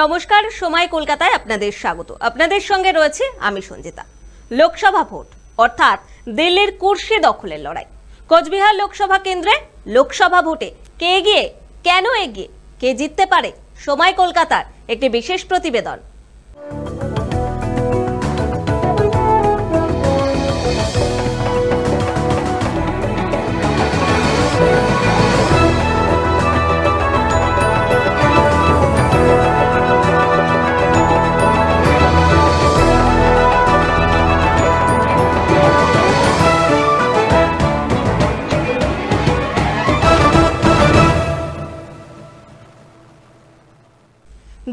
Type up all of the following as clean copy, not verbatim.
নমস্কার, সময় কলকাতায় আপনাদের স্বাগত। আপনাদের সঙ্গে রয়েছে আমি সঞ্জিতা। লোকসভা ভোট অর্থাৎ দিল্লির কুর্সি দখলের লড়াই। কোচবিহার লোকসভা কেন্দ্রে লোকসভা ভোটে কে এগিয়ে, কেন এগিয়ে, কে জিততে পারে, সময় কলকাতার একটি বিশেষ প্রতিবেদন।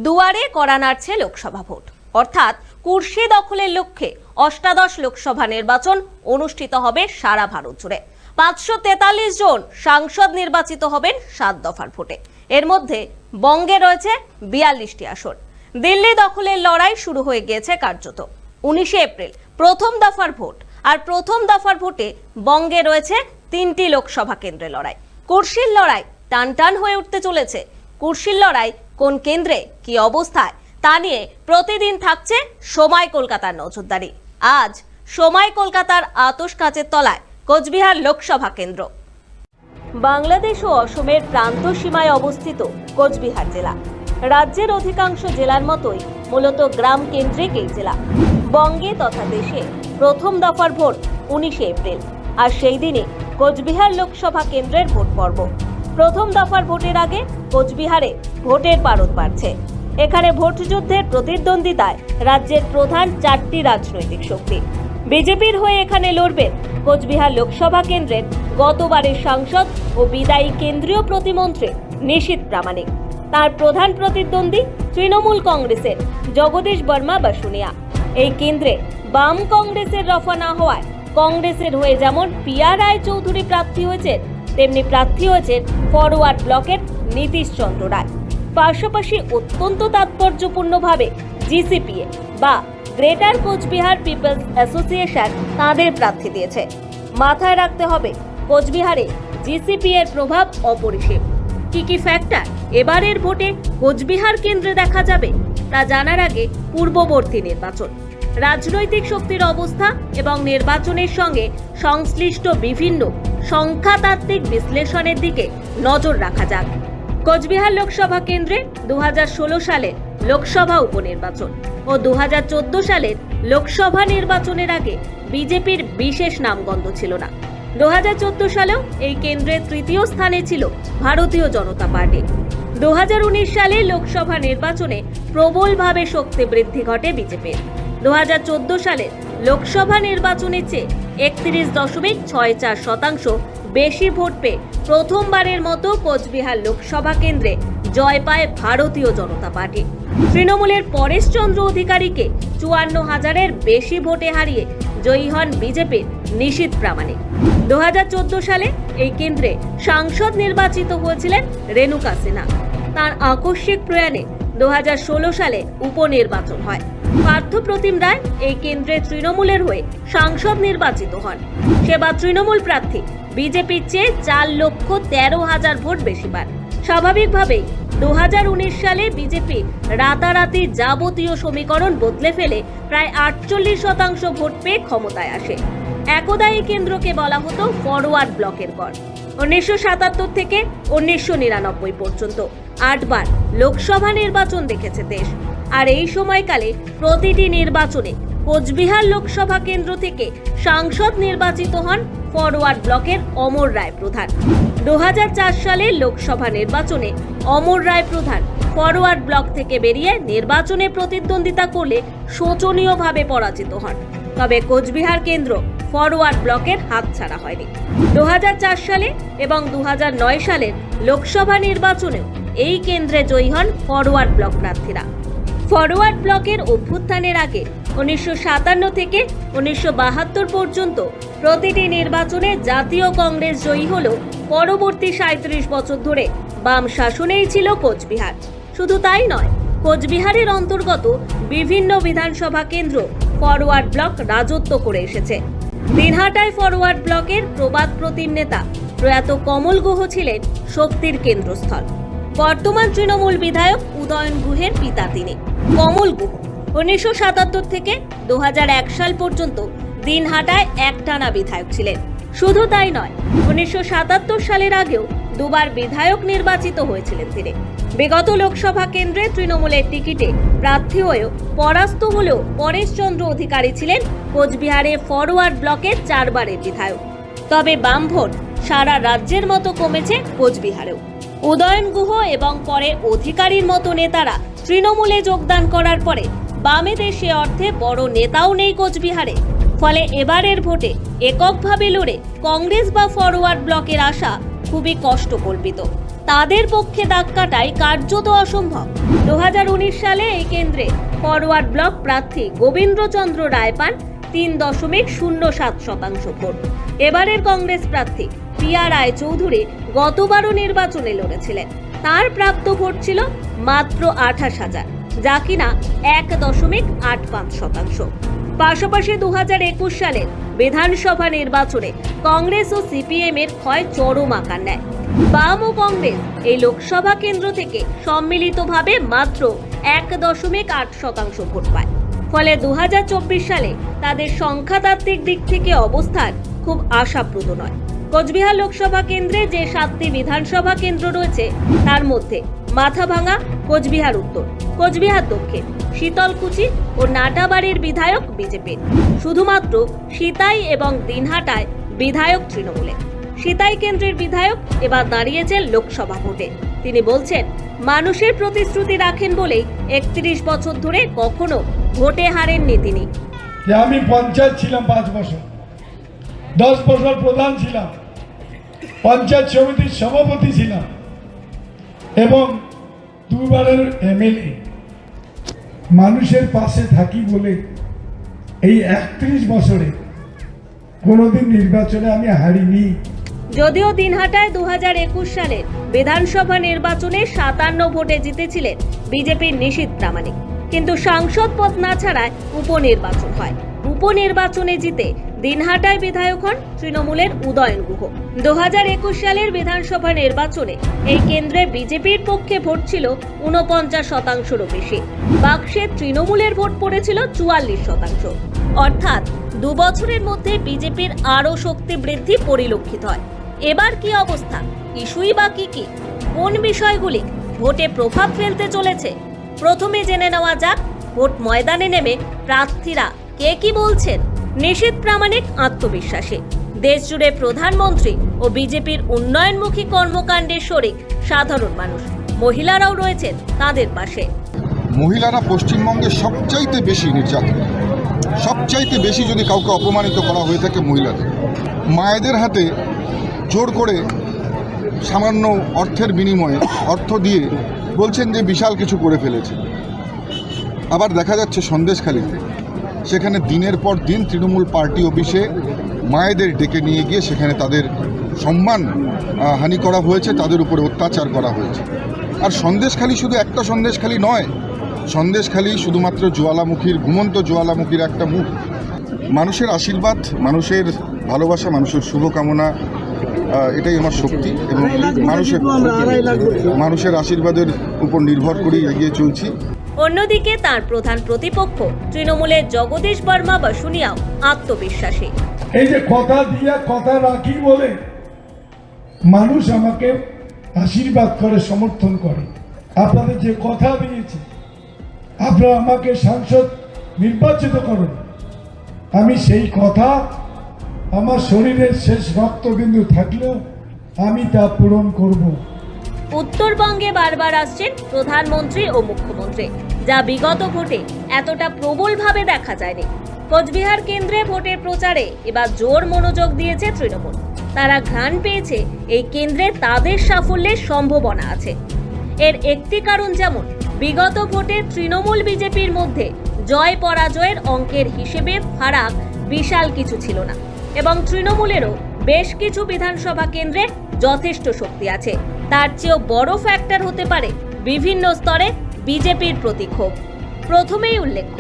দুয়ারে কড়া নাড়ছে লোকসভা ভোট অর্থাৎ কুর্সি দখলের লক্ষ্যে অষ্টাদশ লোকসভা নির্বাচন অনুষ্ঠিত হবে সারা ভারত জুড়ে। 543 জন সাংসদ নির্বাচিত হবেন 7 দফার ভোটে। এর মধ্যে বঙ্গে রয়েছে 42টি আসন। দিল্লি দখলের লড়াই শুরু হয়ে গিয়েছে কার্যত। 19 এপ্রিল প্রথম দফার ভোট, আর প্রথম দফার ভোটে বঙ্গে রয়েছে 3টি লোকসভা কেন্দ্রে লড়াই। কুর্সির লড়াই টান টান হয়ে উঠতে চলেছে। কুর্সির লড়াই কোন কেন্দ্রে, কি অবস্থায়, তা নিয়ে প্রতিদিন থাকছে সময় কলকাতার নজরদারি। আজ সময় কলকাতার আতশ কাচের তলায় কোচবিহার লোকসভা কেন্দ্র। বাংলাদেশ ও অসমের প্রান্ত সীমায় অবস্থিত কোচবিহার জেলা রাজ্যের অধিকাংশ জেলার মতোই মূলত গ্রাম কেন্দ্রিক এই জেলা। বঙ্গে তথা দেশে প্রথম দফার ভোট 19 এপ্রিল, আর সেই দিনে কোচবিহার লোকসভা কেন্দ্রের ভোট পর্ব। প্রথম দফার ভোটের আগে কোচবিহারে ভোটের পারদ বাড়ছে। এখানে ভোট যুদ্ধের প্রতিদ্বন্দ্বিতায় রাজ্যের প্রধান 4টি রাজনৈতিক শক্তি। বিজেপির হয়ে এখানে লড়বেন কোচবিহার লোকসভা কেন্দ্রের গতবারের সাংসদ ও বিদায়ী কেন্দ্রীয় প্রতিমন্ত্রী নিশীথ প্রামাণিক। তার প্রধান প্রতিদ্বন্দ্বী তৃণমূল কংগ্রেসের জগদীশ বর্মা বাসুনিয়া। এই কেন্দ্রে বাম কংগ্রেসের রফা না হওয়ায় কংগ্রেসের হয়ে যেমন পিয়া রায় চৌধুরী প্রার্থী হয়েছেন, তেমনি প্রার্থী হয়েছেন ফরওয়ার্ড ব্লকের নীতিশ চন্দ্র রায়। পাশাপাশি অত্যন্ত তাৎপর্যপূর্ণভাবে জিসিপিএ বা গ্রেটার কোচবিহার পিপলস অ্যাসোসিয়েশন তাদের প্রার্থী দিয়েছে। মাথায় রাখতে হবে কোচবিহারে জিসিপিএ এর প্রভাব অপরিসীম। কি ফ্যাক্টর এবারের ভোটে কোচবিহার কেন্দ্রে দেখা যাবে তা জানার আগে পূর্ববর্তী নির্বাচন, রাজনৈতিক শক্তির অবস্থা এবং নির্বাচনের সঙ্গে সংশ্লিষ্ট বিভিন্ন সংখ্যাতাত্ত্বিক বিশ্লেষণের দিকে নজর রাখা যাক। কোচবিহার লোকসভা কেন্দ্রে 2016 সালের লোকসভা উপনির্বাচন ও 2014 সালের লোকসভা নির্বাচনের আগে বিজেপির বিশেষ নামগন্ধ ছিল না। 2014 সালেও এই কেন্দ্রের তৃতীয় স্থানে ছিল ভারতীয় জনতা পার্টি। 2019 সালে লোকসভা নির্বাচনে প্রবলভাবে শক্তি বৃদ্ধি ঘটে বিজেপির। 2014 সালের লোকসভা নির্বাচনের চেয়ে 31.64% বেশি ভোট পেয়ে প্রথমবারের মতো কোচবিহার লোকসভা কেন্দ্রে জয় পায় ভারতীয় জনতা পার্টি। তৃণমূলের পরেশচন্দ্র অধিকারীকে 54,000-এর বেশি ভোটে হারিয়ে জয়ী হন বিজেপির নিশীথ প্রামাণিক। 2014 সালে এই কেন্দ্রে সাংসদ নির্বাচিত হয়েছিলেন রেণুকা সিনহা। তার আকস্মিক প্রয়াণে 2016 সালে উপনির্বাচন হয়। পার্থপ্রতিম রায় এই কেন্দ্রে তৃণমূলের হয়ে সাংসদ নির্বাচিত হন। সেবার তৃণমূল প্রার্থী বিজেপির চেয়ে 4,13,000 ভোট বেশি পান। স্বাভাবিকভাবেই 2019 সালে বিজেপি রাতারাতি যাবতীয় সমীকরণ বদলে ফেলে প্রায় 48% ভোট পেয়ে ক্ষমতায় আসে। একদা এই কেন্দ্রকে বলা হতো ফরওয়ার্ড ব্লকের গড়। 1977 থেকে 1999 পর্যন্ত 8 বার লোকসভা নির্বাচন দেখেছে দেশ। আর এই সময়কালে প্রতিটি নির্বাচনে কোচবিহার লোকসভা কেন্দ্র থেকে সাংসদ নির্বাচিত হন ফরওয়ার্ড ব্লকের অমর রায় প্রধান। 2004 সালে লোকসভা নির্বাচনে অমর রায় প্রধান ফরওয়ার্ড ব্লক থেকে বেরিয়ে নির্বাচনে প্রতিদ্বন্দ্বিতা করলে শোচনীয়ভাবে পরাজিত হন। তবে কোচবিহার কেন্দ্র ফরওয়ার্ড ব্লকের হাতছাড়া হয়নি। 2004 সালে এবং 2009 সালের লোকসভা নির্বাচনেও এই কেন্দ্রে জয়ী হন ফরওয়ার্ড ব্লক প্রার্থীরা। ফরওয়ার্ড ব্লকের অভ্যুত্থানের আগে 1957 থেকে 1972 পর্যন্ত প্রতিটি নির্বাচনে জাতীয় কংগ্রেস জয়ী হলেও পরবর্তী 37 বছর ধরে বাম শাসনেই ছিল কোচবিহার। শুধু তাই নয়, কোচবিহারের অন্তর্গত বিভিন্ন বিধানসভা কেন্দ্র ফরওয়ার্ড ব্লক রাজত্ব করে এসেছে। দিনহাটায় ফরওয়ার্ড ব্লকের প্রবাদ প্রতিম নেতা প্রয়াত কমল গুহ ছিলেন শক্তির কেন্দ্রস্থল। বর্তমান তৃণমূল বিধায়ক উদয়ন গুহের পিতা তিনি। কমল গুহ 1977 থেকে 2001 সাল পর্যন্ত দিনহাটায় একটানা বিধায়ক ছিলেন। শুধু তাই নয়, 1977 সালের আগেও দুবার বিধায়ক নির্বাচিত হয়েছিলেন তিনি। বিগত লোকসভা কেন্দ্রে তৃণমূলের টিকিটে প্রার্থী হয়েও পরাস্ত হলেও পরেশ চন্দ্র অধিকারী ছিলেন কোচবিহারে ফরওয়ার্ড ব্লকের 4 বারের বিধায়ক। তবে বাম ভোট সারা রাজ্যের মতো কমেছে কোচবিহারেও। উদয়ন গুহ এবং পরে অধিকারীর মতো নেতারা তৃণমূলে যোগদান করার পরে বামেদের সে অর্থে বড় নেতাও নেই কোচবিহারে। ফলে এবারের ভোটে এককভাবে লড়ে কংগ্রেস বা ফরওয়ার্ড ব্লকের আশা খুবই কষ্টকল্পিত। তাদের পক্ষে দাগ কাটাই কার্যত অসম্ভব। 2019 সালে এই কেন্দ্রে ফরওয়ার্ড ব্লক প্রার্থী গোবিন্দ্রচন্দ্র রায় পান 3.07% ভোট। এবারের কংগ্রেস প্রার্থী পিয়া রায় চৌধুরী গতবারও নির্বাচনে লড়েছিলেন। তার প্রাপ্ত ভোট ছিল মাত্র 28,000, যা কিনা 1.85%। পাশাপাশি 2021 সালের বিধানসভা নির্বাচনে কংগ্রেস ও সিপিএম এর ক্ষয় চরম আকার নেয়। বাম ও কংগ্রেস এই লোকসভা কেন্দ্র থেকে সম্মিলিতভাবে মাত্র 1.8% ভোট পায়। ফলে 2024 সালে তাদের সংখ্যাতাত্ত্বিক দিক থেকে অবস্থান খুব আশাপ্রদ নয়। কোচবিহার লোকসভা কেন্দ্রে যে 7টি বিধানসভা কেন্দ্র রয়েছে তার মধ্যে মাথাভাঙা, কোচবিহার উত্তর, কোচবিহার দক্ষিণ, শীতলকুচি ও নাটাবাড়ির বিধায়ক বিজেপির। শুধুমাত্র সিতাই এবং দিনহাটায় বিধায়ক তৃণমূলের। সিতাই কেন্দ্রের বিধায়ক এবার দাঁড়িয়েছেন লোকসভা ভোটে। তিনি বলছেন, মানুষের প্রতিশ্রুতি রাখেন বলেই 31 বছর ধরে কখনো ভোটে হারেননি তিনি। আমি পঞ্চায়েত ছিলাম 5 বছর, 10 বছর প্রধান ছিলাম, পঞ্চায়েত সমিতির সভাপতি ছিলাম এবং 2 বারের এমএলএ। মানুষের পাশে থাকি বলে এই 31 বছরে কোনোদিন নির্বাচনে আমি হারিনি। যদিও দিনহাটায় 2021 সালের বিধানসভা নির্বাচনে 57 ভোটে জিতেছিলেন বিজেপির নিশীথ প্রামাণিক, কিন্তু সাংসদ পদ না ছাড়ায় উপনির্বাচন হয়। উপনির্বাচনে জিতে দিনহাটায় বিধায়ক হন তৃণমূলের উদয়ন গুহ। 2021 সালের বিধানসভা নির্বাচনে এই কেন্দ্রে বিজেপির পক্ষে ভোট ছিল 49%-রও বেশি। বাক্সে তৃণমূলের ভোট পড়েছিল 44%। অর্থাৎ 2 বছরের মধ্যে বিজেপির আরও শক্তি বৃদ্ধি পরিলক্ষিত হয়। এবার কি অবস্থা? ইস্যুই বা কি কি? কোন বিষয়গুলি ভোটে প্রভাব ফেলতে চলেছে? প্রথমে জেনে নেওয়া যাক ভোট ময়দানে নেমে প্রার্থীরা কে কি বলছেন। নিশীথ প্রামাণিক আত্মবিশ্বাসী। দেশ জুড়ে প্রধানমন্ত্রী ও বিজেপির উন্নয়নমুখী কর্মকাণ্ডে শরিক সাধারণ মানুষ। মহিলারাও রয়েছেন তাদের পাশে। মহিলারা পশ্চিমবঙ্গে সবচাইতে বেশি নির্যাতন, সবচাইতে বেশি যদি কাউকে অপমানিত করা হয়ে থাকে মহিলাদের। মায়েদের হাতে জোর করে সামান্য অর্থের বিনিময়ে অর্থ দিয়ে বলছেন যে বিশাল কিছু করে ফেলেছে। আবার দেখা যাচ্ছে সন্দেশখালীতে, সেখানে দিনের পর দিন তৃণমূল পার্টি অফিসে মায়েদের ডেকে নিয়ে গিয়ে সেখানে তাদের সম্মান হানি করা হয়েছে, তাদের উপরে অত্যাচার করা হয়েছে। আর সন্দেশখালী শুধু একটা সন্দেশখালী নয়, সন্দেশখালী শুধুমাত্র জ্বালামুখীর, ঘুমন্ত জ্বালামুখীর একটা মুখ। মানুষের আশীর্বাদ, মানুষের ভালোবাসা, মানুষের শুভকামনা, এটাই আমার শক্তি এবং মানুষের আশীর্বাদের উপর নির্ভর করেই এগিয়ে চলছি। অন্যদিকে তার প্রধান প্রতিপক্ষ তৃণমূলের জগদীশ বর্মা বাসুনিয়াও আত্মবিশ্বাসী। এই যে কথা দিয়া কথা রাখি বলে মানুষ আমাকে আশীর্বাদ করে, সমর্থন করে। আপনাদের যে কথা দিয়েছে, আপনারা আমাকে সাংসদ নির্বাচিত করুন, আমি সেই কথা আমার শরীরের শেষ রক্তবিন্দু থাকলেও আমি তা পূরণ করব। উত্তরবঙ্গে বারবার আসছেন প্রধানমন্ত্রী ও মুখ্যমন্ত্রী, যা বিগত ভোটে এতটা প্রবলভাবে দেখা যায়নি। কোচবিহার কেন্দ্রে ভোটের প্রচারে এবার জোর মনোযোগ দিয়েছে তৃণমূল। তারা ঘ্রাণ পেয়েছে এই কেন্দ্রে তাদের সাফল্যের সম্ভাবনা আছে। এর একটি কারণ, যেমন বিগত ভোটে তৃণমূল বিজেপির মধ্যে জয় পরাজয়ের অঙ্কের হিসেবে ফারাক বিশাল কিছু ছিল না, এবং তৃণমূলেরও বেশ কিছু বিধানসভা কেন্দ্রে যথেষ্ট শক্তি আছে। তার চেয়েও বড় ফ্যাক্টর হতে পারে বিভিন্ন স্তরে বিজেপির প্রতি ক্ষোভ। প্রথমেই উল্লেখ্য,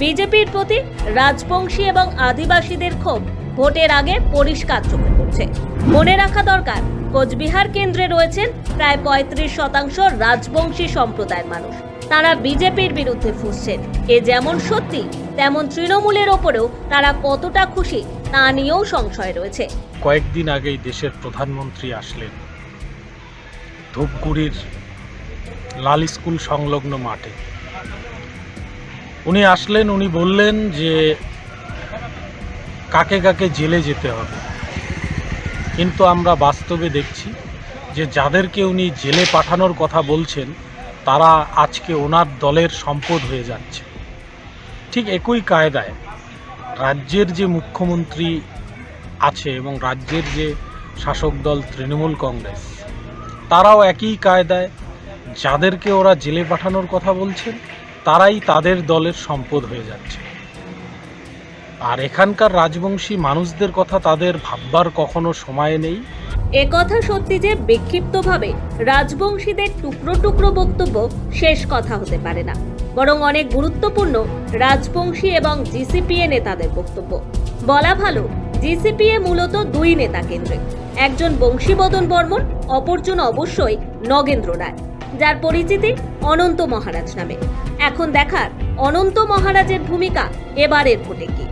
বিজেপির প্রতি রাজবংশী এবং আদিবাসীদের ক্ষোভ ভোটের আগে পরিষ্কার চোখে পড়ছে। মনে রাখা দরকার, কোচবিহার কেন্দ্রে রয়েছেন প্রায় 35% রাজবংশী সম্প্রদায়ের মানুষ। তারা বিজেপির বিরুদ্ধে ফুঁসছেন। এ যেমন সত্যি, তেমন তৃণমূলের ওপরেও তারা কতটা খুশি তা নিয়েও সংশয় রয়েছে। কয়েকদিন আগেই দেশের প্রধানমন্ত্রী আসলেন ধূপগুড়ির লাল স্কুল সংলগ্ন মাঠে। উনি আসলেন, উনি বললেন যে কাকে কাকে জেলে যেতে হবে, কিন্তু আমরা বাস্তবে দেখছি যে যাদেরকে উনি জেলে পাঠানোর কথা বলছেন তারা আজকে ওনার দলের সম্পদ হয়ে যাচ্ছে। ঠিক একই কায়দায় রাজ্যের যে মুখ্যমন্ত্রী আছে এবং রাজ্যের যে শাসক দল তৃণমূল কংগ্রেস, তারাও একই কায়দায় যাদেরকে ওরা জেলে পাঠানোর কথা বলছেন তারাই তাদের দলের সম্পদ হয়ে যাচ্ছে। আর এখানকার রাজবংশী মানুষদের কথা তাদের ভাববার কখনো সময় নেই। একথা সত্যি যে বিক্ষিপ্তভাবে রাজবংশীদের টুকরো টুকরো বক্তব্য শেষ কথা হতে পারে না, বরং অনেক গুরুত্বপূর্ণ রাজবংশী এবং জিসিপিএ নেতাদের বক্তব্য। বলা ভালো, জিসিপিএ মূলত দুই নেতা কেন্দ্রিক, একজন বংশীবদন বর্মন, অপরজন অবশ্যই নগেন্দ্র রায়, যার পরিচিতি অনন্ত মহারাজ নামে। এখন দেখার অনন্ত মহারাজের ভূমিকা এবারের ভোটে কি।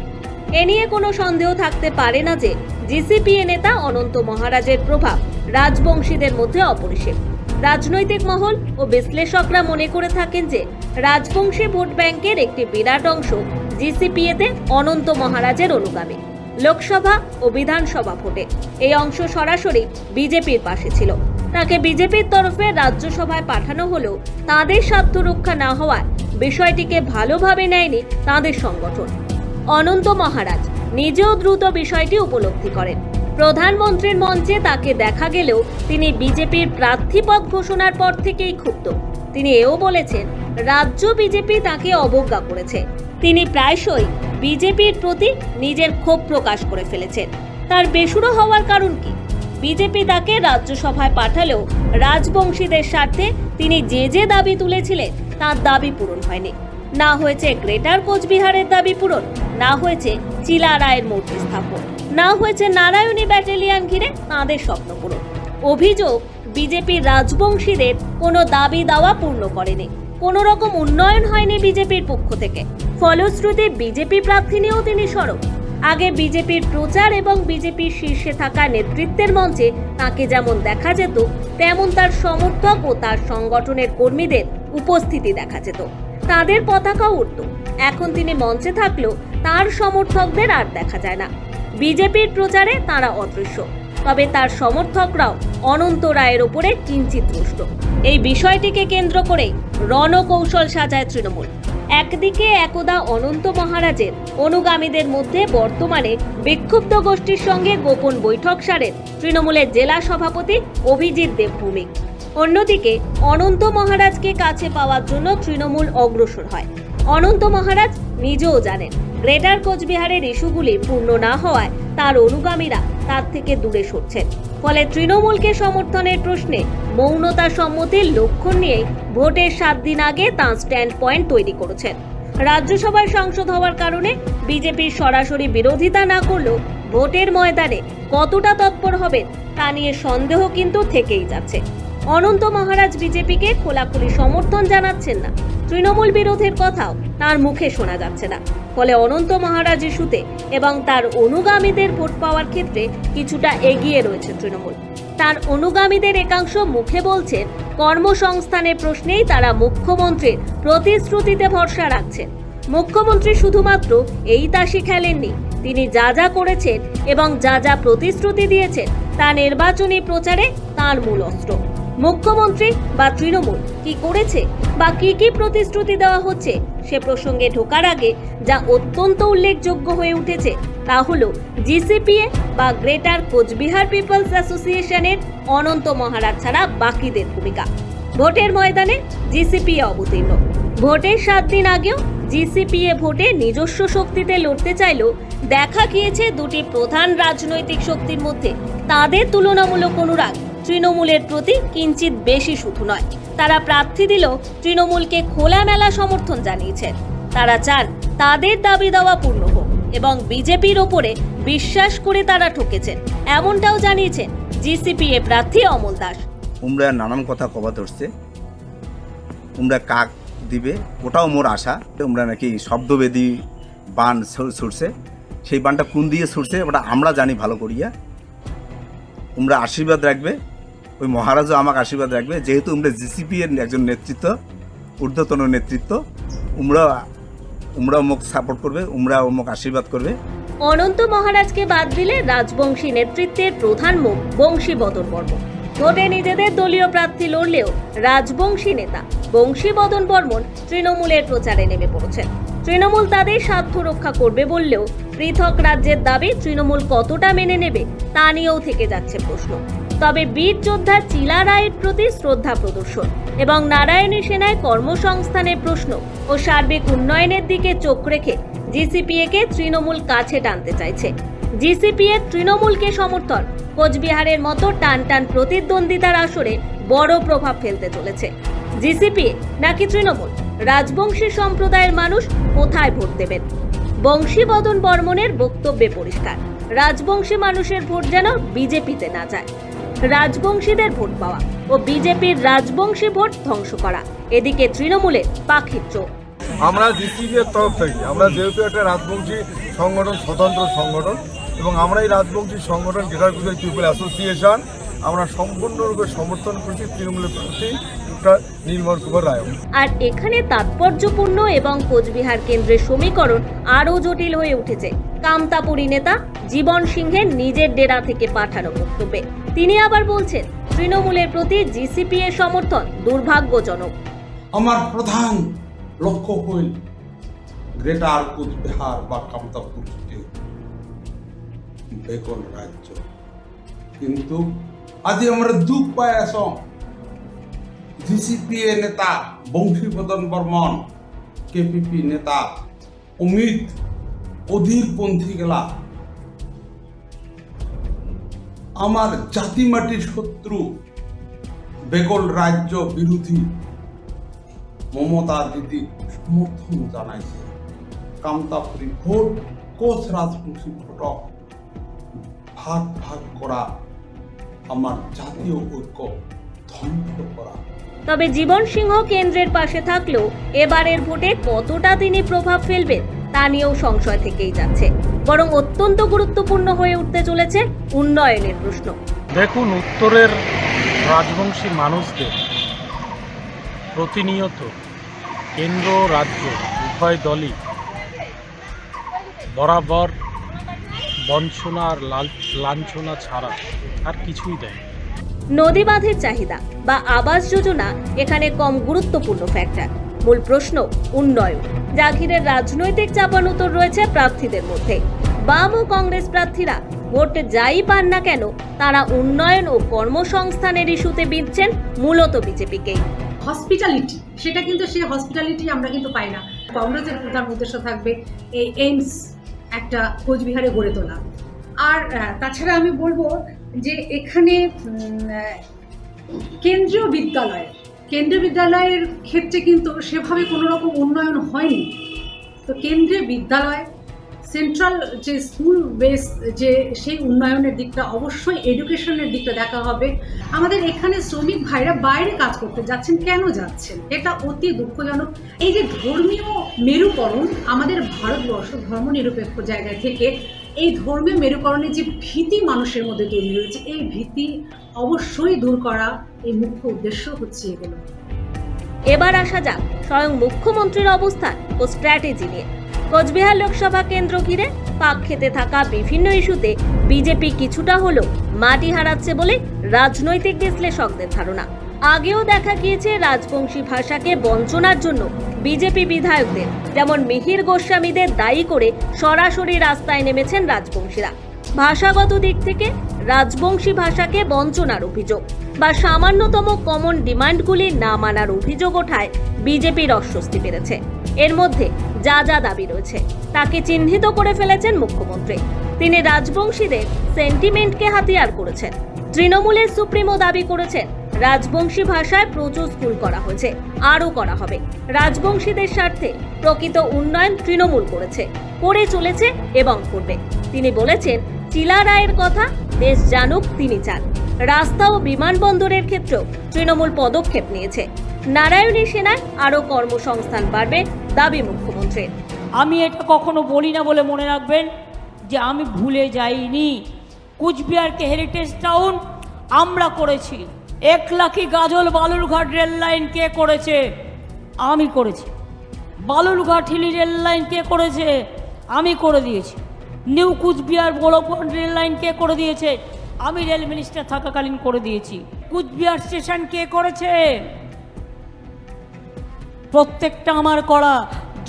এ নিয়ে কোনো সন্দেহ থাকতে পারে না যে জিসিপিএ নেতা অনন্ত মহারাজের প্রভাব রাজবংশীদের মধ্যে অপরিসীম। রাজনৈতিক মহল ও বিশ্লেষকরা মনে করে থাকেন যে রাজবংশী ভোট ব্যাংকের একটি বিরাট অংশ জিসিপিএতে অনন্ত মহারাজের অনুগামী। লোকসভা ও বিধানসভা ভোটে এই অংশ সরাসরি বিজেপির পাশে ছিল। তাকে বিজেপির তরফে রাজ্যসভায় পাঠানো হলেও তাদের স্বার্থ রক্ষা না হওয়ায় বিষয়টিকে ভালোভাবে নেয়নি তাদের সংগঠন। অনন্ত মহারাজ নিজেও দ্রুত বিষয়টি উপলব্ধি করেন। প্রধানমন্ত্রীর মঞ্চে তাকে দেখা গেলেও তিনি বিজেপির প্রার্থীপদ ঘোষণার পর থেকেই ক্ষুব্ধ। তিনি এও বলেছেন, রাজ্য বিজেপি তাকে অবজ্ঞা করেছে। তিনি প্রায়শই বিজেপির প্রতি নিজের ক্ষোভ প্রকাশ করে ফেলেছেন। তার বেসুরো হওয়ার কারণ কি? বিজেপি তাকে রাজ্যসভায় পাঠালেও রাজবংশীদের স্বার্থে তিনি যে যে দাবি তুলেছিলেন তার দাবি পূরণ হয়নি। না হয়েছে গ্রেটার কোচবিহারের দাবি পূরণ, না হয়েছে চিলা রায়ের মূর্তি স্থাপন, না হয়েছে নারায়ণী ব্যাটালিয়ন ঘিরে তাঁদের স্বপ্ন পূরণ। অভিযোগ, বিজেপির রাজবংশীদের কোনো দাবি দাওয়া পূর্ণ করেনি, কোনো রকম উন্নয়ন হয়নি বিজেপির পক্ষ থেকে। ফলশ্রুতি বিজেপি প্রার্থী নিয়েও তিনি সরব। আগে বিজেপির প্রচার এবং বিজেপির শীর্ষে থাকা নেতৃত্বের মঞ্চে তাকে যেমন দেখা যেত, তেমন তার সমর্থক ও তার সংগঠনের কর্মীদের উপস্থিতি দেখা যেত, তাদের পতাকাও উঠত। এখন তিনি মঞ্চে থাকলেও তার সমর্থকদের আর দেখা যায় না। বিজেপির প্রচারে তারা অদৃশ্য, তবে তার সমর্থকরাও অনন্ত রায়ের ওপরে কিঞ্চিত রুষ্ট। এই বিষয়টিকে কেন্দ্র করে রণকৌশল সাজায় তৃণমূল। একদিকে একদা অনন্ত মহারাজের অনুগামীদের মধ্যে বর্তমানে বিক্ষুব্ধ গোষ্ঠীর সঙ্গে গোপন বৈঠক সারেন তৃণমূলের জেলা সভাপতি অভিজিৎ দেব ভৌমিক। অন্যদিকে অনন্ত মহারাজকে কাছে পাওয়ার জন্য তৃণমূল অগ্রসর হয়। অনন্ত মহারাজ নিজেও জানেন গ্রেটার কোচবিহারের ইস্যুগুলি পূর্ণ না হওয়ায় তার অনুগামীরা তার থেকে দূরে সরছেন। ফলে তৃণমূলকে সমর্থনের প্রশ্নে মৌনতা সম্মতির লক্ষণ নিয়ে ভোটের 7 দিন আগে তাঁর স্ট্যান্ড পয়েন্ট তৈরি করেছেন। রাজ্যসভার সাংসদ হওয়ার কারণে বিজেপির সরাসরি বিরোধিতা না করলেও ভোটের ময়দানে কতটা তৎপর হবেন তা নিয়ে সন্দেহ কিন্তু থেকেই যাচ্ছে। অনন্ত মহারাজ বিজেপিকে খোলাখুলি সমর্থন জানাচ্ছেন না, তৃণমূল বিরোধের কথাও তার মুখে শোনা যাচ্ছে না। ফলে অনন্ত মহারাজ ইস্যুতে এবং তার অনুগামীদের ভোট পাওয়ার ক্ষেত্রে কিছুটা এগিয়ে রয়েছে তৃণমূল। তার অনুগামীদের একাংশ মুখে বলছেন কর্মসংস্থানের প্রশ্নেই তারা মুখ্যমন্ত্রীর প্রতিশ্রুতিতে ভরসা রাখছেন। মুখ্যমন্ত্রী শুধুমাত্র এই তাসি খেলেননি, তিনি যা যা করেছেন এবং যা যা প্রতিশ্রুতি দিয়েছেন তা নির্বাচনী প্রচারে তার মূল অস্ত্র। মুখ্যমন্ত্রী বা তৃণমূল কি করেছে বা কি কি প্রতিশ্রুতি দেওয়া হচ্ছে সে প্রসঙ্গে ঢোকার আগে যা অত্যন্ত উল্লেখযোগ্য হয়ে উঠেছে তা হলো জিসিপিএ বা গ্রেটার কোচবিহার পিপলস অ্যাসোসিয়েশনের অনন্ত মহারাজ ছাড়া বাকিদের ভূমিকা। ভোটের ময়দানে জিসিপিএ অবতীর্ণ। ভোটের 7 দিন আগেও জিসিপিএ ভোটে নিজস্ব শক্তিতে লড়তে চাইলেও দেখা গিয়েছে দুটি প্রধান রাজনৈতিক শক্তির মধ্যে তাদের তুলনামূলক অনুরাগ তৃণমূলের প্রতি কিঞ্চিত বেশি শুধু নয়, তারা প্রার্থী দিলেও তৃণমূলকে খোলামেলা সমর্থন জানিয়েছেন। তারা চান তাদের দাবি দাওয়া পূর্ণ হোক। এবং বিজেপির ওপরে বিশ্বাস করে তারা ঠকেছেন, এমনটাও জানিয়েছেন জিসিপিএ প্রার্থী অমল দাস। উমরা নানান কথা কবা ধরছে, উমরা কাক দিবে, ওটাও মোর আশা। উমরা নাকি শব্দবেদী বান ছুটছে, সেই বানটা কোন দিয়ে ছুটছে ওটা আমরা জানি ভালো করিয়া। উমরা আশীর্বাদ রাখবে, ওই মহারাজও আমাকে আশীর্বাদ রাখবে, যেহেতু উমরা জিসিপি এর একজন নেতৃত্ব, ঊর্ধ্বতন নেতৃত্ব। উমরা মুখ সাপোর্ট করবে, উমরা মুখ আশীর্বাদ করবে। অনন্ত মহারাজকে বাদ দিলে রাজবংশী নেতৃত্বের প্রধান মুখ বংশীবদন বর্মন। ভোটে নিজেদের দলীয় প্রার্থী লড়লেও রাজবংশী নেতা বংশীবদন বর্মন তৃণমূলের প্রচারে নেমে পড়েছেন। তৃণমূল তাদের স্বার্থ রক্ষা করবে বললেও পৃথক রাজ্যের দাবি তৃণমূল কতটা মেনে নেবে তা নিয়েও থেকে যাচ্ছে প্রশ্ন। তবে বীর যোদ্ধা চিলা রায়ের প্রতি শ্রদ্ধা প্রদর্শন এবং নারায়ণী সেনায় কর্মসংস্থানের প্রশ্ন ও সার্বিক উন্নয়নের দিকে চোখ রেখে জিসিপিএকে তৃণমূল কাছে টানতে চাইছে। জিসিপিএ তৃণমূলকে সমর্থন কোচবিহারের মতো টানটান প্রতিদ্বন্দ্বিতার আসরে বড় প্রভাব ফেলতে চলেছে। জিসিপিএ নাকি তৃণমূল, রাজবংশী সম্প্রদায়ের মানুষ কোথায় ভোট দেবেন? বংশীবদন বর্মনের বক্তব্যে পরিষ্কার, রাজবংশী মানুষের ভোট যেন বিজেপিতে না যায়। রাজবংশীদের ভোট পাওয়া ও বিজেপির রাজবংশী ভোট ধ্বংস করা, এদিকে তৃণমূলের পাখির চোখ। আমরা জিসিপির তরফ থেকে, আমরা যেহেতু একটা রাজবংশী সংগঠন, স্বতন্ত্র সংগঠন, এবং আমরা এই রাজবংশী সংগঠন গ্রেটার কুচবিহার পিপল অ্যাসোসিয়েশন আমরা সম্পূর্ণরূপে সমর্থন করছি তৃণমূলের প্রতি নির্মল কুমার রায়। আর এখানে তাৎপর্যপূর্ণ এবং কোচবিহার কেন্দ্রের সমীকরণ আরও জটিল হয়ে উঠেছে কামতাপুরী নেতা জীবন সিংহের নিজের ডেরা থেকে পাঠানো বক্তব্যে। তিনি আবার বলছেন তৃণমূলের প্রতি জিসিপিএ সমর্থন দুর্ভাগ্যজনক। আমার প্রধান লক্ষ্য হইল গ্রেটার কোচবিহার বা কামতাপুরকে বেকল রাজ্য, কিন্তু আজি আমরা দুঃখ পাই আস জিসিপিএ নেতা বংশীবদন বর্মন, কেপিপি নেতা অমিত অধীরপন্থী গেলা আমার জাতি মাটির শত্রু বেকল রাজ্য বিরোধী মমতা দিদি সমর্থন জানাইছে। কামতাপুরী ভোট কোচ রাজবংশী ভোটক ভাগ ভাগ করা, আমার জাতীয় ঐক্য ধ্বংস করা। তবে জীবন সিংহ কেন্দ্রের পাশে থাকলেও এবারের ভোটে কতটা তিনি প্রভাব ফেলবেন তা নিয়েও সংশয় থেকেই যাচ্ছে। বরং অত্যন্ত গুরুত্বপূর্ণ হয়ে উঠতে চলেছে উন্নয়নের প্রশ্ন। দেখুন, উত্তরের রাজবংশী মানুষদের প্রতিনিয়ত কেন্দ্র রাজ্য উভয় দলই বরাবর বঞ্চনা আর লাঞ্ছনা ছাড়া আর কিছুই দেয়। নদী বাঁধের চাহিদা বা আবাস যোজনা এখানে কম গুরুত্বপূর্ণ ফ্যাক্টর। মূল প্রশ্ন উন্নয়ন, যা ঘিরে রাজনৈতিক চাপানুতর রয়েছে প্রার্থীদের মধ্যে। বাম ও কংগ্রেস প্রার্থীরা ভোট যাই পান না কেন তারা উন্নয়ন ও কর্মসংস্থানের ইস্যুতে বিঁধছেন মূলত বিজেপিকেই। হসপিটালিটি, সেটা কিন্তু সেই হসপিটালিটি আমরা কিন্তু পাই না। কংগ্রেসের প্রধান উদ্দেশ্য থাকবে এই এইমস একটা কোচবিহারে গড়ে তোলা। আর তাছাড়া আমি বলবো যে এখানে কেন্দ্রীয় বিদ্যালয়ের ক্ষেত্রে কিন্তু সেভাবে কোনো রকম উন্নয়ন হয়নি। তো কেন্দ্রীয় বিদ্যালয়, সেন্ট্রাল যে স্কুল বেস, যে সেই উন্নয়নের দিকটা অবশ্যই এডুকেশনের দিকটা দেখা হবে। আমাদের এখানে শ্রমিক ভাইরা বাইরে কাজ করতে যাচ্ছেন, কেন যাচ্ছেন? এটা অতি দুঃখজনক। এই যে ধর্মীয় মেরুকরণ আমাদের ভারতবর্ষ ধর্মনিরপেক্ষ জায়গা থেকে, এই ধর্মীয় মেরুকরণের যে ভীতি মানুষের মধ্যে তৈরি হয়েছে, এই ভীতি অবশ্যই দূর করা এই মুখ্য উদ্দেশ্য হচ্ছে এগুলো। এবার আসা যাক স্বয়ং মুখ্যমন্ত্রীর অবস্থান ও স্ট্র্যাটেজি নিয়ে। কোচবিহার লোকসভা কেন্দ্র ঘিরে পাক খেতে থাকা বিভিন্ন ইস্যুতে বিজেপি কিছুটা হলেও মাটি হারাচ্ছে বলে রাজনৈতিক বিশ্লেষকদের ধারণা। আগেও দেখা গিয়েছে রাজবংশী ভাষাকে বঞ্চনার জন্য বিজেপি বিধায়কদের যেমন মিহির গোস্বামীদের দায়ী করে সরাসরি রাস্তায় নেমেছেন রাজবংশীরা। ভাষাগত দিক থেকে রাজবংশী ভাষাকে বঞ্চনার অভিযোগ বা সামান্যতম কমন ডিমান্ডগুলি না মানার অভিযোগ ওঠায় বিজেপির অস্বস্তি বেড়েছে। এর মধ্যে যা যা দাবি রয়েছে তাকে চিহ্নিত করে ফেলেছেন মুখ্যমন্ত্রী। তিনি রাজবংশীদের সেন্টিমেন্টকে হাতিয়ার করেছেন। তৃণমূলের সুপ্রিমো দাবি করেছেন রাজবংশী ভাষায় প্রচুর স্কুল করা হয়েছে, আরও করা হবে। রাজবংশীদের স্বার্থে প্রকৃত উন্নয়ন তৃণমূল করেছে, করে চলেছে এবং করবে। তিনি বলেছেন, চিলা রায়ের কথা দেশ জানুক তিনি চান। রাস্তা ও বিমানবন্দরের ক্ষেত্রেও তৃণমূল পদক্ষেপ নিয়েছে। নারায়ণী সেনায় আরও কর্মসংস্থান বাড়বে দাবি মুখ্যমন্ত্রীর। আমি এটা কখনো বলি না বলে মনে রাখবেন যে আমি ভুলে যাইনি। কুচবিহারকে হেরিটেজ টাউন আমরা করেছি। 1 লাখি গাজল বালুরঘাট রেল লাইন কে করেছে? আমি করেছি। বালুরঘাট হিলি রেল লাইন কে করেছে? আমি করে দিয়েছি। New Coochbehar Golakganj rail line কে করে দিয়েছে? আমি রেল মিনিস্টার থাকাকালীন করে দিয়েছি। কুচবিহার স্টেশন কে করেছে? প্রত্যেকটা আমার করা।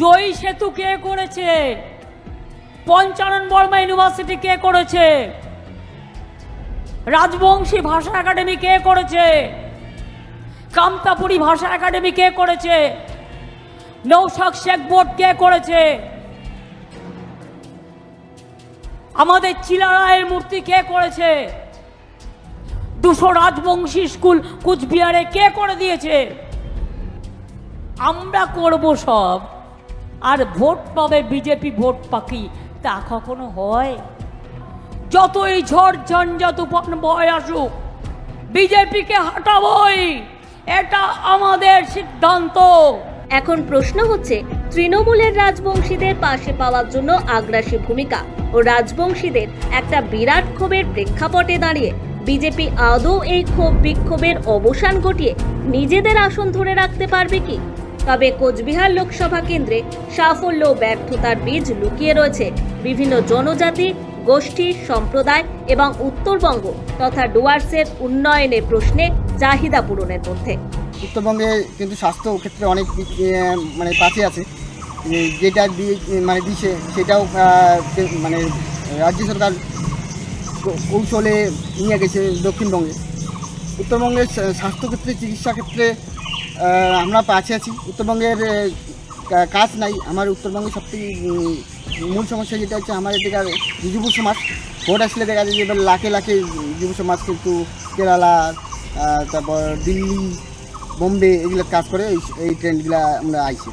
জয়ী সেতু কে করেছে? পঞ্চানন বর্মা ইউনিভার্সিটি কে করেছে? রাজবংশী ভাষা একাডেমি কে করেছে? কামতাপুরী ভাষা একাডেমি কে করেছে? নৌশাদ শেখ বোর্ড কে করেছে? আমাদের চিলা রায়ের মূর্তি কে করেছে? 200 রাজবংশী স্কুল কুচবিহারে কে করে দিয়েছে? আমরা করব সব, আর ভোট পাবে বিজেপি, ভোট পাকি, তা কখনো হয়? যতই ঝড় ঝঞ্ঝা তুফান বয়ে আসুক, বিজেপিকে হাঁটাবই, এটা আমাদের সিদ্ধান্ত। এখন প্রশ্ন হচ্ছে, তৃণমূলের রাজবংশীদের পাশে পাওয়ার জন্য আগ্রাসী ভূমিকা ও রাজবংশীদের একটা বিরাট ক্ষোভের প্রেক্ষাপটে দাঁড়িয়ে বিজেপি আদৌ এই ক্ষোভ বিক্ষোভের অবসান ঘটিয়ে নিজেদের আসন ধরে রাখতে পারবে কি? তবে কোচবিহার লোকসভা কেন্দ্রে সাফল্য ও ব্যর্থতার বীজ লুকিয়ে রয়েছে বিভিন্ন জনজাতি, গোষ্ঠী, সম্প্রদায় এবং উত্তরবঙ্গ তথা ডুয়ার্সের উন্নয়নের প্রশ্নে চাহিদা পূরণের মধ্যে। উত্তরবঙ্গে কিন্তু স্বাস্থ্য ক্ষেত্রে অনেক মানে পাশে আছে, যেটা দিয়ে মানে দিছে সেটাও মানে রাজ্য সরকার কৌশলে নিয়ে গেছে দক্ষিণবঙ্গে। উত্তরবঙ্গের স্বাস্থ্যক্ষেত্রে, চিকিৎসা ক্ষেত্রে আমরা পাশে আছি। উত্তরবঙ্গের কাজ নাই। আমার উত্তরবঙ্গের সবথেকে মূল সমস্যা যেটা হচ্ছে আমার এদিকার যুব সমাজ। ভোট আসলে দেখা যায় যে এবার লাখে লাখে যুব সমাজ কিন্তু কেরালা, তারপর দিল্লি, বোম্বে এগুলো কাজ করে। এই ট্রেন্ডগুলো আমরা আইছি।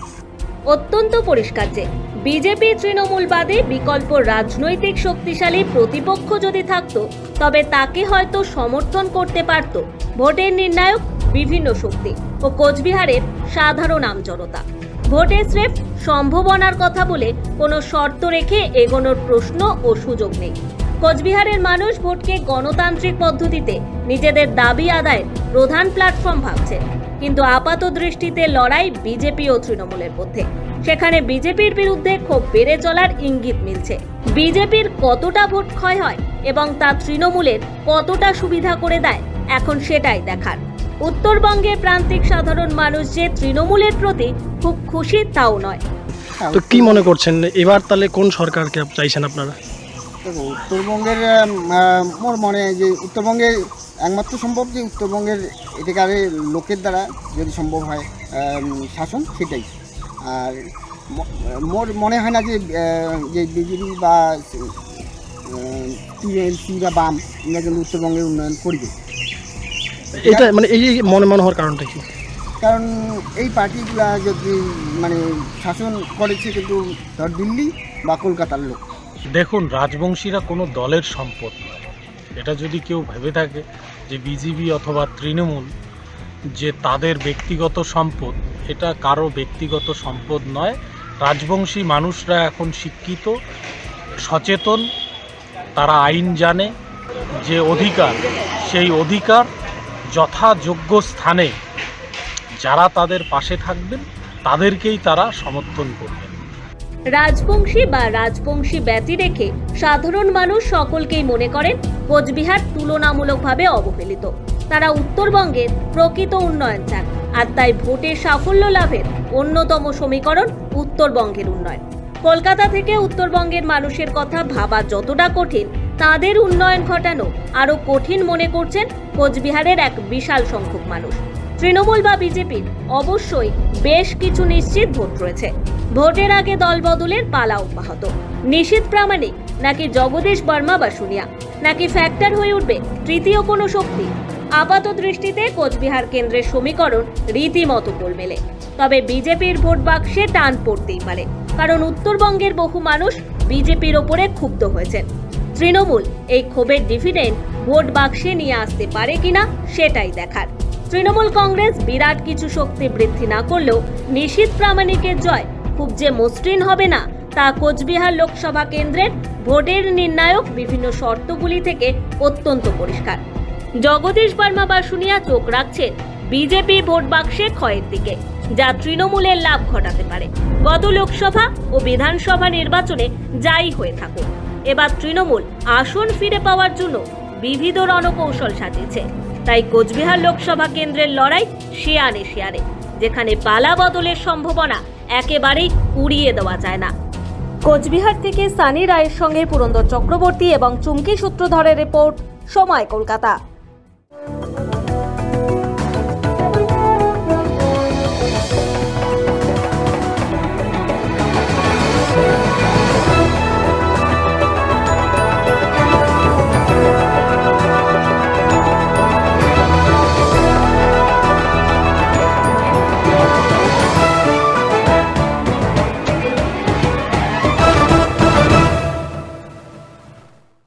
অত্যন্ত পরিষ্কার যে বিজেপি তৃণমূল বাদে বিকল্প রাজনৈতিক শক্তিশালী প্রতিপক্ষ যদি থাকতো, তবে তাকে হয়তো সমর্থন করতে পারত ভোটের নির্ণায়ক বিভিন্ন শক্তি ও কোচবিহারের সাধারণ আমজনতা। ভোটে স্রেফ সম্ভাবনার কথা বলে কোনো শর্ত রেখে এগোনোর প্রশ্ন ও সুযোগ নেই। কোচবিহারের মানুষ ভোটকে গণতান্ত্রিক পদ্ধতিতে নিজেদের দাবি আদায়ের প্রধান প্ল্যাটফর্ম ভাবছে। কিন্তু আপাত দৃষ্টিতে লড়াই বিজেপি ও তৃণমূলের মধ্যে। সেখানে বিজেপির বিরুদ্ধে ক্ষোভ বেড়ে চলার ইঙ্গিত মিলছে। বিজেপির কতটা ভোট ক্ষয় হয় এবং তা তৃণমূলের কতটা সুবিধা করে দেয়, এখন সেটাই দেখার। উত্তরবঙ্গের প্রান্তিক সাধারণ মানুষ যে তৃণমূলের প্রতি খুব খুশি তাও নয়। তো কি মনে করছেন এবার তাহলে কোন সরকারকে চাইছেন আপনারা? দেখো, উত্তরবঙ্গের মোর মনে যে উত্তরবঙ্গের একমাত্র সম্ভব যে উত্তরবঙ্গের এটাকারে লোকের দ্বারা যদি সম্ভব হয় শাসন, সেটাই। আর মোর মনে হয় না যে বিজেপি বা টিএমসি বা বাম এরা কিন্তু উত্তরবঙ্গের উন্নয়ন করবে। এটা মানে এই মনে হওয়ার কারণটা কি? কারণ এই পার্টিগুলা যদি মানে শাসন করেছে কিন্তু ধর দিল্লি বা কলকাতার লোক। দেখুন, রাজবংশীরা কোনো দলের সম্পদ নয়। এটা যদি কেউ ভেবে থাকে যে বিজেপি অথবা তৃণমূল যে তাদের ব্যক্তিগত সম্পদ, এটা কারো ব্যক্তিগত সম্পদ নয়। রাজবংশী মানুষরা এখন শিক্ষিত, সচেতন, তারা আইন জানে, যে অধিকার সেই অধিকার যথাযোগ্য স্থানে যারা তাদের পাশে থাকবেন তাদেরকেই তারা সমর্থন করবেন। রাজবংশী বা রাজবংশী ব্যতি রেখে সাধারণ মানুষ সকলকেই মনে করেন কোচবিহার তুলনামূলকভাবে অবহেলিত। তারা উত্তরবঙ্গের প্রকৃত উন্নয়ন চান, আর তাই ভোটে সাফল্য লাভের অন্যতম সমীকরণ উত্তরবঙ্গের উন্নয়ন। কলকাতা থেকে উত্তরবঙ্গের মানুষের কথা ভাবা যতটা কঠিন, তাদের উন্নয়ন ঘটানো আরও কঠিন মনে করছেন কোচবিহারের এক বিশাল সংখ্যক মানুষ। তৃণমূল বা বিজেপির অবশ্যই বেশ কিছু নিশ্চিত ভোট রয়েছে। ভোটের আগে দল বদলের পালা অব্যাহত। নিশীথ প্রামাণিক নাকি জগদীশ বর্মা বা সোনিয়া, নাকি ফ্যাক্টর হয়ে উঠবে তৃতীয় কোনো শক্তি? আপাত দৃষ্টিতে কোচবিহার কেন্দ্রের সমীকরণ রীতিমতো গোলমেলে। তবে বিজেপির ভোট বাক্সে টান পড়তেই পারে, কারণ উত্তরবঙ্গের বহু মানুষ বিজেপির ওপরে ক্ষুব্ধ হয়েছেন। তৃণমূল এই ক্ষোভের ডিভিডেন্ড ভোট বাক্সে নিয়ে আসতে পারে কিনা সেটাই দেখার। তৃণমূল কংগ্রেস বিরাট কিছু শক্তি বৃদ্ধি না করলেও নিশীথ প্রামাণিকের জয় খুব যে মসৃণ হবে না তা কোচবিহার লোকসভা কেন্দ্রের ভোটের নির্ণায়ক বিভিন্ন শর্তগুলি থেকে অত্যন্ত পরিষ্কার। জগদীশ বর্মা বাসুনিয়া চোখ রাখছেন বিজেপি ভোট বাক্সে ক্ষয়ের দিকে, যা তৃণমূলের লাভ ঘটাতে পারে। গত লোকসভা ও বিধানসভা নির্বাচনে যাই হয়ে থাকুক, এবার তৃণমূল আসন ফিরে পাওয়ার জন্য বিবিধ রণকৌশল সাজিয়েছে। তাই কোচবিহার লোকসভা কেন্দ্রের লড়াই শিয়ারে শিয়ারে, যেখানে পালা বদলের সম্ভাবনা একেবারেই উড়িয়ে দেওয়া যায় না। কোচবিহার থেকে সানি রায়ের সঙ্গে পুরন্দর চক্রবর্তী এবং চুমকি সূত্রধরের রিপোর্ট, সময় কলকাতা।